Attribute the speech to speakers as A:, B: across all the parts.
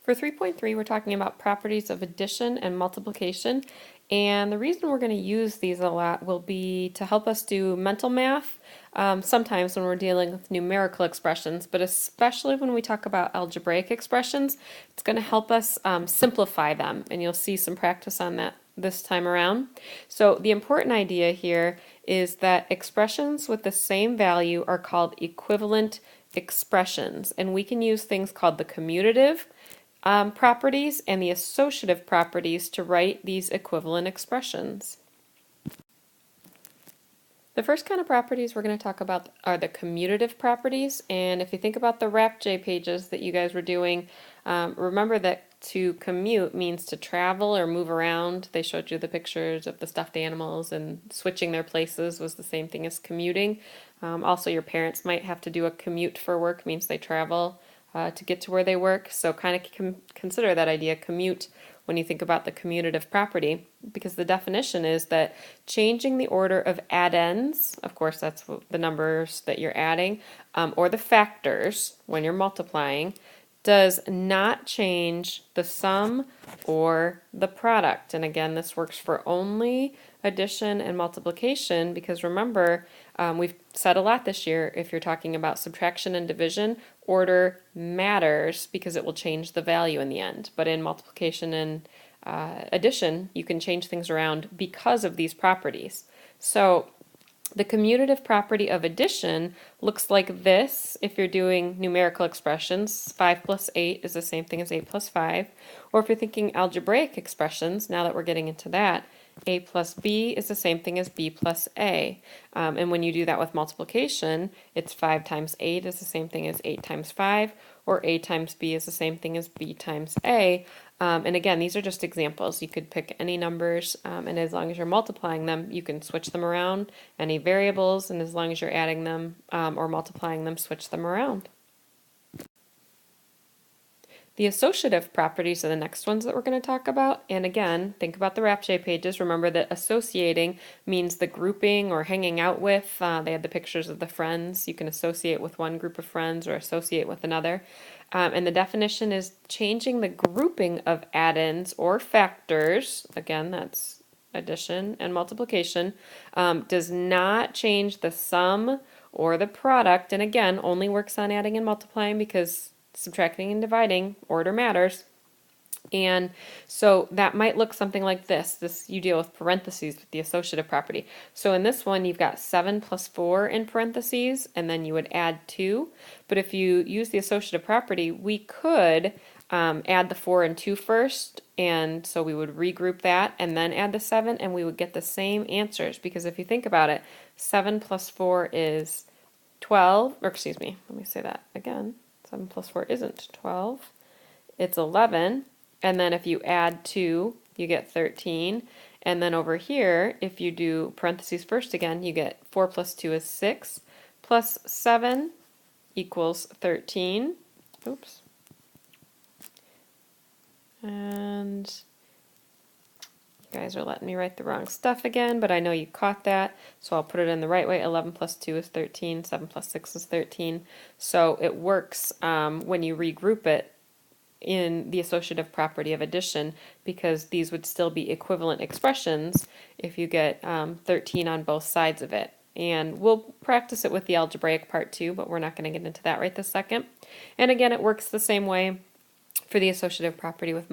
A: For 3.3, we're talking about properties of addition and multiplication, and the reason we're going to use these a lot will be to help us do mental math, sometimes when we're dealing with numerical expressions, but especially when we talk about algebraic expressions, it's going to help us simplify them, and you'll see some practice on that this time around. So the important idea here is that expressions with the same value are called equivalent expressions, and we can use things called the commutative properties and the associative properties to write these equivalent expressions. The first kind of properties we're going to talk about are the commutative properties, and if you think about the RapJ pages that you guys were doing, remember that to commute means to travel or move around. They showed you the pictures of the stuffed animals, and switching their places was the same thing as commuting. Also, your parents might have to do a commute for work, means they travel to get to where they work. So kind of consider that idea, commute, when you think about the commutative property, because the definition is that changing the order of addends, of course that's the numbers that you're adding, or the factors when you're multiplying, does not change the sum or the product. And again, this works for only addition and multiplication, because remember, we've said a lot this year, if you're talking about subtraction and division, order matters because it will change the value in the end. But in multiplication and addition, you can change things around because of these properties. So the commutative property of addition looks like this if you're doing numerical expressions. 5 plus 8 is the same thing as 8 plus 5. Or if you're thinking algebraic expressions, now that we're getting into that, a plus b is the same thing as b plus a. And when you do that with multiplication, it's 5 times 8 is the same thing as 8 times 5, or a times b is the same thing as b times a. And again, these are just examples. You could pick any numbers, and as long as you're multiplying them, you can switch them around, any variables, and as long as you're adding them or multiplying them, switch them around. The associative properties are the next ones that we're going to talk about. And again, think about the RapJ pages. Remember that associating means the grouping or hanging out with. They had the pictures of the friends. You can associate with one group of friends or associate with another. And the definition is changing the grouping of addends or factors. Again, that's addition and multiplication. Does not change the sum or the product. And again, only works on adding and multiplying because subtracting and dividing, order matters. And so that might look something like this. You deal with parentheses with the associative property. So in this one, you've got 7 plus 4 in parentheses, and then you would add 2. But if you use the associative property, we could add the 4 and 2 first, and so we would regroup that and then add the 7, and we would get the same answers. Because if you think about it, 7 plus 4 is 12, or excuse me, let me say that again. 7 plus 4 isn't 12, it's 11, and then if you add 2, you get 13, and then over here, if you do parentheses first again, you get 4 plus 2 is 6, plus 7 equals 13, oops, and you guys are letting me write the wrong stuff again, but I know you caught that, so I'll put it in the right way. 11 plus 2 is 13, 7 plus 6 is 13. So it works when you regroup it in the associative property of addition, because these would still be equivalent expressions if you get 13 on both sides of it. And we'll practice it with the algebraic part too, but we're not going to get into that right this second. And again, it works the same way for the associative property with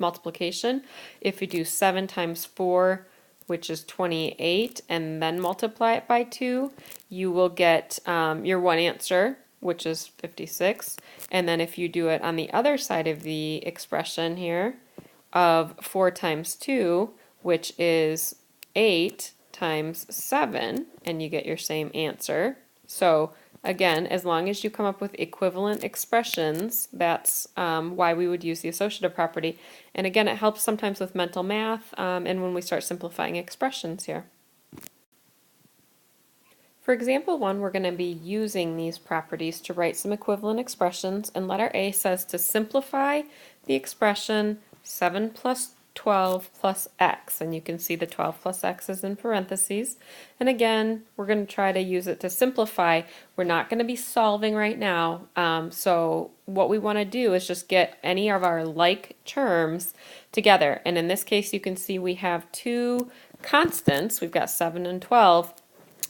A: multiplication. If you do 7 times 4, which is 28, and then multiply it by 2, you will get your one answer, which is 56. And then if you do it on the other side of the expression here, of 4 times 2, which is 8 times 7, and you get your same answer. So again, as long as you come up with equivalent expressions, that's why we would use the associative property. And again, it helps sometimes with mental math and when we start simplifying expressions here. For example 1, we're going to be using these properties to write some equivalent expressions, and letter A says to simplify the expression 7 plus 12 plus x, and you can see the 12 plus x is in parentheses. And again, we're going to try to use it to simplify. We're not going to be solving right now, so what we want to do is just get any of our like terms together. And in this case, you can see we have two constants. We've got 7 and 12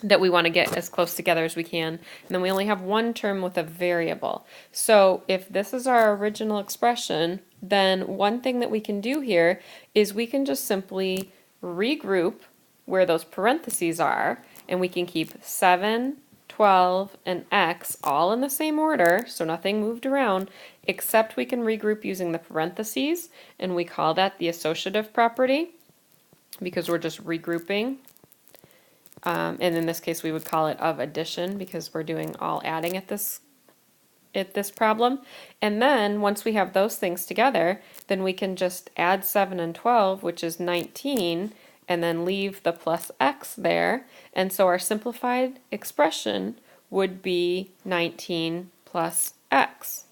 A: that we want to get as close together as we can, and then we only have one term with a variable. So if this is our original expression, then one thing that we can do here is we can just simply regroup where those parentheses are, and we can keep 7, 12, and x all in the same order, so nothing moved around, except we can regroup using the parentheses, and we call that the associative property because we're just regrouping. And in this case, we would call it of addition because we're doing all adding at this problem. And then once we have those things together, then we can just add 7 and 12, which is 19, and then leave the plus x there. And so our simplified expression would be 19 plus x.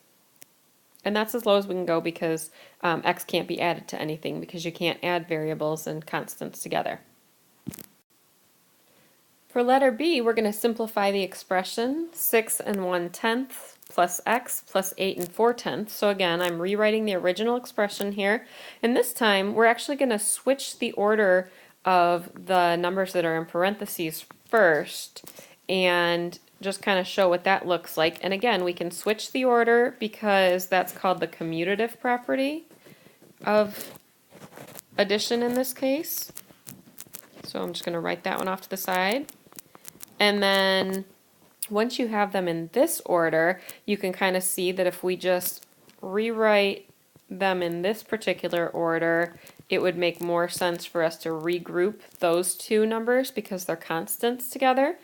A: And that's as low as we can go because x can't be added to anything because you can't add variables and constants together. For letter B, we're going to simplify the expression 6 and 1/10 plus x plus 8 and 4/10. So again, I'm rewriting the original expression here. And this time, we're actually going to switch the order of the numbers that are in parentheses first and just kind of show what that looks like. And again, we can switch the order because that's called the commutative property of addition in this case. So I'm just going to write that one off to the side. And then once you have them in this order, you can kind of see that if we just rewrite them in this particular order, it would make more sense for us to regroup those two numbers because they're constants together.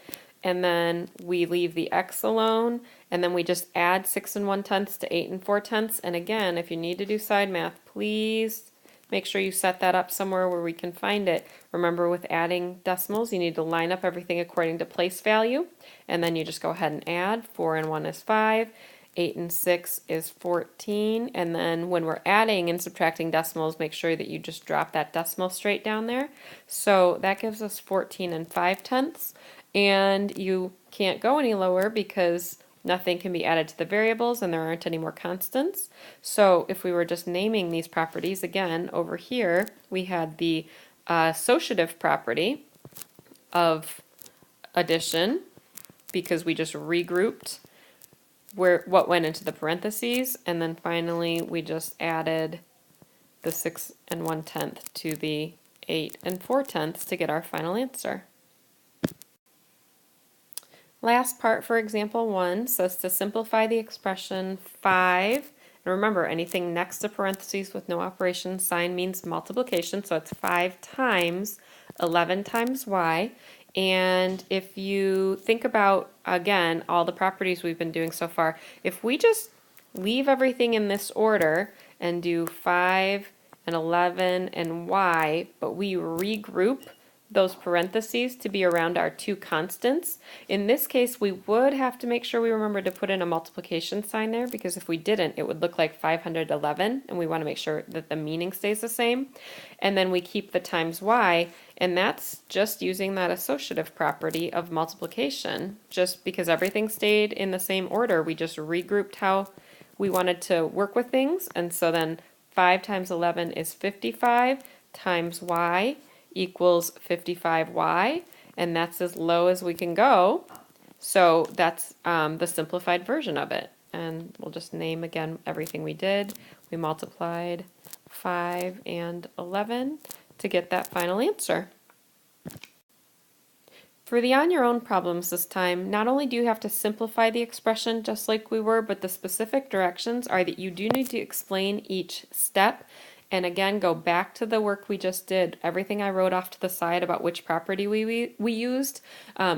A: And then we leave the x alone, and then we just add 6 and 1/10 to 8 and 4/10. And again, if you need to do side math, please make sure you set that up somewhere where we can find it. Remember, with adding decimals, you need to line up everything according to place value, and then you just go ahead and add. 4 and 1 is 5, 8 and 6 is 14, and then when we're adding and subtracting decimals, make sure that you just drop that decimal straight down there. So that gives us 14 and 5/10, and you can't go any lower because nothing can be added to the variables and there aren't any more constants. So if we were just naming these properties, again, over here we had the associative property of addition because we just regrouped what went into the parentheses, and then finally we just added the 6 and 1/10 to the 8 and 4/10 to get our final answer. Last part for example 1 says to simplify the expression 5, and remember anything next to parentheses with no operation sign means multiplication, so it's 5 times 11 times y. And if you think about, again, all the properties we've been doing so far, if we just leave everything in this order and do 5 and 11 and y, but we regroup those parentheses to be around our two constants. In this case, we would have to make sure we remember to put in a multiplication sign there because if we didn't, it would look like 511, and we want to make sure that the meaning stays the same. And then we keep the times y, and that's just using that associative property of multiplication. Just because everything stayed in the same order, we just regrouped how we wanted to work with things, and so then 5 times 11 is 55 times y equals 55y, and that's as low as we can go. So that's the simplified version of it. And we'll just name again everything we did. We multiplied 5 and 11 to get that final answer. For the on your own problems this time, not only do you have to simplify the expression just like we were, but the specific directions are that you do need to explain each step. And again, go back to the work we just did. Everything I wrote off to the side about which property we used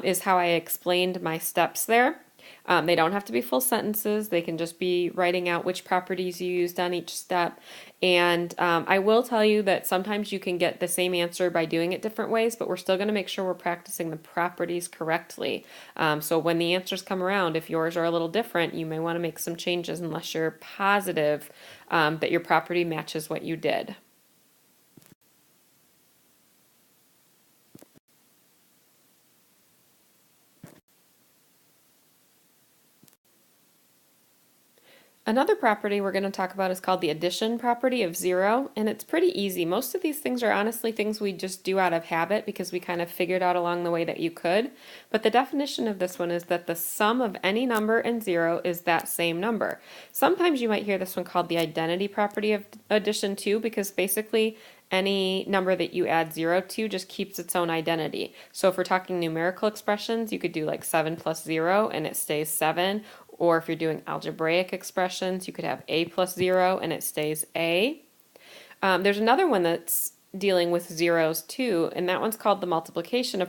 A: is how I explained my steps there. They don't have to be full sentences. They can just be writing out which properties you used on each step. And I will tell you that sometimes you can get the same answer by doing it different ways, but we're still going to make sure we're practicing the properties correctly. So when the answers come around, if yours are a little different, you may want to make some changes unless you're positive that your property matches what you did. Another property we're going to talk about is called the addition property of zero, and it's pretty easy. Most of these things are honestly things we just do out of habit because we kind of figured out along the way that you could. But the definition of this one is that the sum of any number and zero is that same number. Sometimes you might hear this one called the identity property of addition too, because basically any number that you add zero to just keeps its own identity. So if we're talking numerical expressions, you could do like 7 plus 0 and it stays 7. Or if you're doing algebraic expressions, you could have a plus 0 and it stays a. There's another one that's dealing with zeros too, and that one's called the multiplication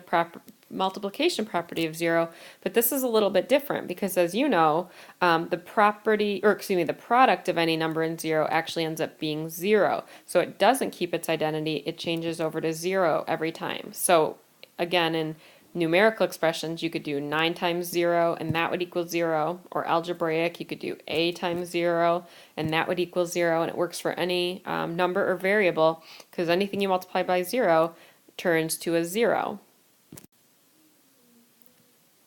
A: property of zero. But this is a little bit different because, as you know, the product of any number and zero actually ends up being zero. So it doesn't keep its identity; it changes over to zero every time. So again, in numerical expressions, you could do 9 times 0 and that would equal 0, or algebraic, you could do a times 0 and that would equal 0, and it works for any number or variable because anything you multiply by 0 turns to a 0.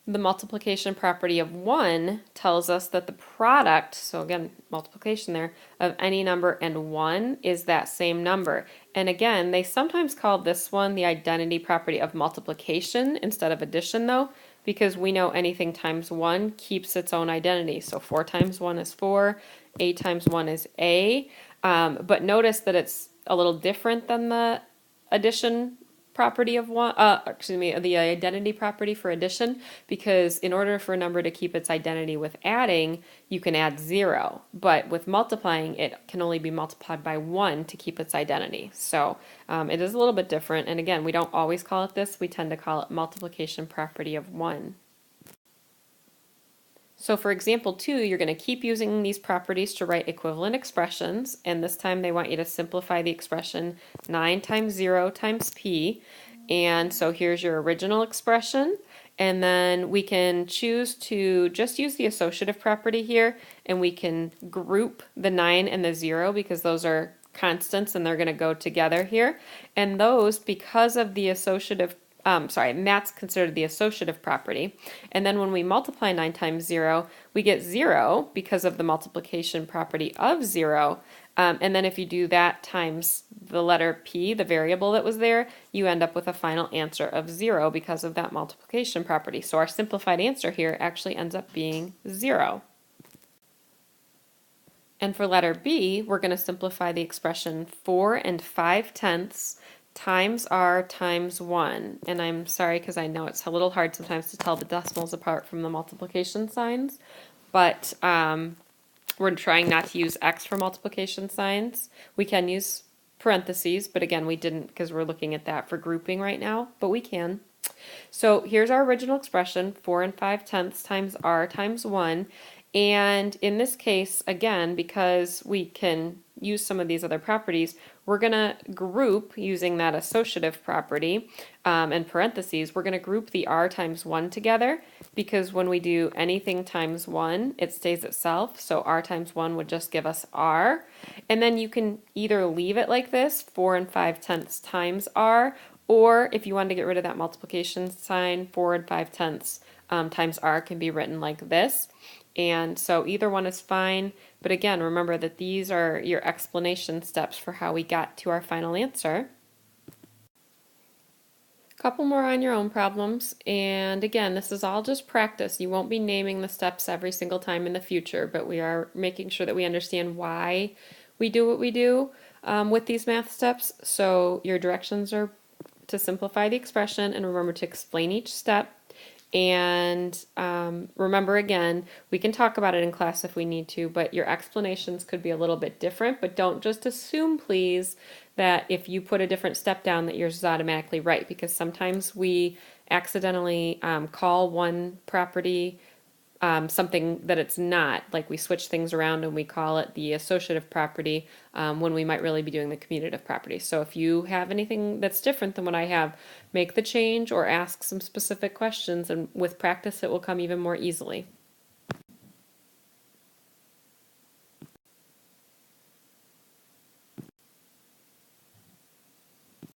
A: The multiplication property of 1 tells us that the product, so again, multiplication there, of any number and 1 is that same number. And again, they sometimes call this one the identity property of multiplication instead of addition though, because we know anything times 1 keeps its own identity. So 4 times 1 is 4, a times 1 is a, but notice that it's a little different than the addition property of the identity property for addition, because in order for a number to keep its identity with adding, you can add 0, but with multiplying, it can only be multiplied by 1 to keep its identity. So it is a little bit different, and again, we don't always call it this, we tend to call it multiplication property of 1. So for example 2, you're going to keep using these properties to write equivalent expressions, and this time they want you to simplify the expression 9 times 0 times p. And so here's your original expression, and then we can choose to just use the associative property here, and we can group the 9 and the 0 because those are constants and they're going to go together here. And those, because of the associative and that's considered the associative property. And then when we multiply 9 times 0, we get 0 because of the multiplication property of 0. And then if you do that times the letter p, the variable that was there, you end up with a final answer of 0 because of that multiplication property. So our simplified answer here actually ends up being 0. And for letter B, we're going to simplify the expression 4 5/10 times r times 1. And I'm sorry because I know it's a little hard sometimes to tell the decimals apart from the multiplication signs, but we're trying not to use x for multiplication signs. We can use parentheses, but again, we didn't because we're looking at that for grouping right now, but we can. So here's our original expression, 4 5/10 times r times 1. And in this case, again, because we can use some of these other properties, we're going to group using that associative property and parentheses. We're going to group the r times 1 together because when we do anything times 1, it stays itself. So r times 1 would just give us r. And then you can either leave it like this, 4 5/10 times r, or if you wanted to get rid of that multiplication sign, 4 5/10 times r can be written like this. And so either one is fine, but again, remember that these are your explanation steps for how we got to our final answer. A couple more on your own problems, and again, this is all just practice. You won't be naming the steps every single time in the future, but we are making sure that we understand why we do what we do with these math steps. So your directions are to simplify the expression, and remember to explain each step. And remember again, we can talk about it in class if we need to, but your explanations could be a little bit different, but don't just assume, please, that if you put a different step down that yours is automatically right, because sometimes we accidentally call one property something that it's not, like we switch things around and we call it the associative property when we might really be doing the commutative property. So if you have anything that's different than what I have, make the change or ask some specific questions, and with practice it will come even more easily.